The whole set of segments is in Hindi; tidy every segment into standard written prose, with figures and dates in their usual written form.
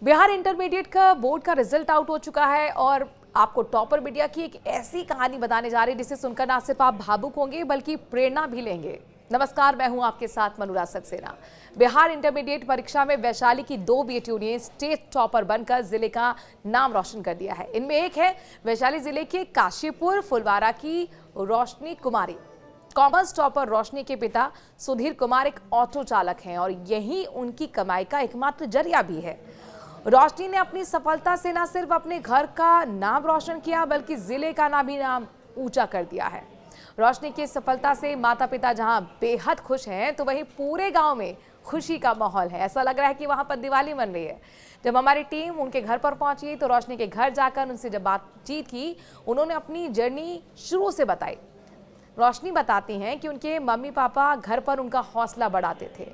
बिहार इंटरमीडिएट का बोर्ड का रिजल्ट आउट हो चुका है और आपको टॉपर बिटिया की एक ऐसी कहानी बताने जा रही है जिसे सुनकर ना सिर्फ आप भावुक होंगे बल्कि प्रेरणा भी लेंगे। नमस्कार, मैं हूं आपके साथ अनुराग सक्सेना। बिहार इंटरमीडिएट परीक्षा में वैशाली की दो बेटियों ने स्टेट टॉपर बनकर जिले का नाम रोशन कर दिया है। इनमें एक है वैशाली जिले के काशीपुर फुलवारा की रोशनी कुमारी। कॉमर्स टॉपर रोशनी के पिता सुधीर कुमार एक ऑटो चालक हैं और यही उनकी कमाई का एकमात्र जरिया भी है। रोशनी ने अपनी सफलता से न सिर्फ अपने घर का नाम रोशन किया बल्कि जिले का नाम ऊंचा कर दिया है। रोशनी की सफलता से माता पिता जहां बेहद खुश हैं तो वहीं पूरे गांव में खुशी का माहौल है। ऐसा लग रहा है कि वहां पर दिवाली मन रही है। जब हमारी टीम उनके घर पर पहुंची तो रोशनी के घर जाकर उनसे जब बातचीत की, उन्होंने अपनी जर्नी शुरू से बताई। रोशनी बताती हैं कि उनके मम्मी पापा घर पर उनका हौसला बढ़ाते थे,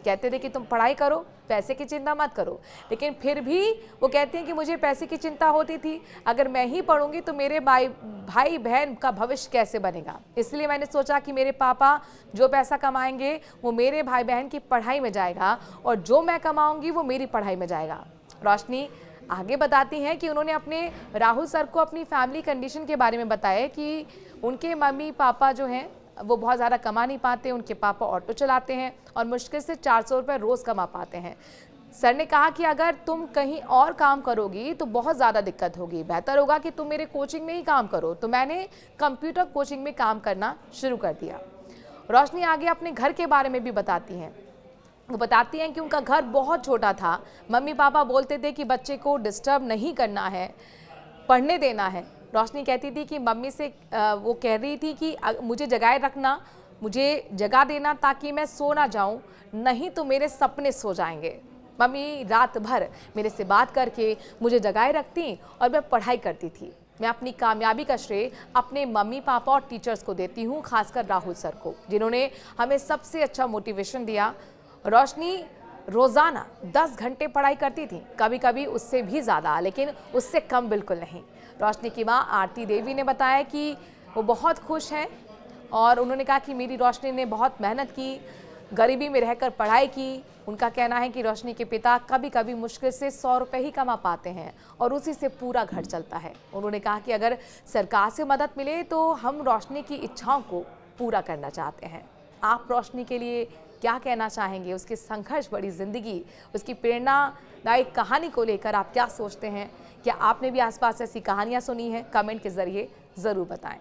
कहते थे कि तुम पढ़ाई करो, पैसे की चिंता मत करो। लेकिन फिर भी वो कहती हैं कि मुझे पैसे की चिंता होती थी, अगर मैं ही पढ़ूंगी तो मेरे भाई बहन का भविष्य कैसे बनेगा। इसलिए मैंने सोचा कि मेरे पापा जो पैसा कमाएंगे वो मेरे भाई बहन की पढ़ाई में जाएगा और जो मैं कमाऊंगी वो मेरी पढ़ाई में जाएगा। रोशनी आगे बताती हैं कि उन्होंने अपने राहुल सर को अपनी फैमिली कंडीशन के बारे में बताया कि उनके मम्मी पापा जो हैं वो बहुत ज़्यादा कमा नहीं पाते। उनके पापा ऑटो चलाते हैं और मुश्किल से 400 रुपये रोज़ कमा पाते हैं। सर ने कहा कि अगर तुम कहीं और काम करोगी तो बहुत ज़्यादा दिक्कत होगी, बेहतर होगा कि तुम मेरे कोचिंग में ही काम करो। तो मैंने कंप्यूटर कोचिंग में काम करना शुरू कर दिया। रोशनी आगे अपने घर के बारे में भी बताती हैं। वो बताती हैं कि उनका घर बहुत छोटा था। मम्मी पापा बोलते थे कि बच्चे को डिस्टर्ब नहीं करना है, पढ़ने देना है। रोशनी कहती थी कि मम्मी से वो कह रही थी कि मुझे जगाए रखना, मुझे जगा देना ताकि मैं सो ना जाऊं, नहीं तो मेरे सपने सो जाएंगे। मम्मी रात भर मेरे से बात करके मुझे जगाए रखती और मैं पढ़ाई करती थी। मैं अपनी कामयाबी का श्रेय अपने मम्मी पापा और टीचर्स को देती हूँ, खासकर राहुल सर को, जिन्होंने हमें सबसे अच्छा मोटिवेशन दिया। रोशनी रोज़ाना 10 घंटे पढ़ाई करती थी, कभी कभी उससे भी ज़्यादा, लेकिन उससे कम बिल्कुल नहीं। रोशनी की माँ आरती देवी ने बताया कि वो बहुत खुश हैं और उन्होंने कहा कि मेरी रोशनी ने बहुत मेहनत की, गरीबी में रहकर पढ़ाई की। उनका कहना है कि रोशनी के पिता कभी कभी मुश्किल से 100 रुपये ही कमा पाते हैं और उसी से पूरा घर चलता है। उन्होंने कहा कि अगर सरकार से मदद मिले तो हम रोशनी की इच्छाओं को पूरा करना चाहते हैं। आप रोशनी के लिए क्या कहना चाहेंगे? उसकी संघर्ष भरी जिंदगी, उसकी प्रेरणादायक कहानी को लेकर आप क्या सोचते हैं? क्या आपने भी आसपास ऐसी कहानियां सुनी हैं? कमेंट के जरिए ज़रूर बताएं।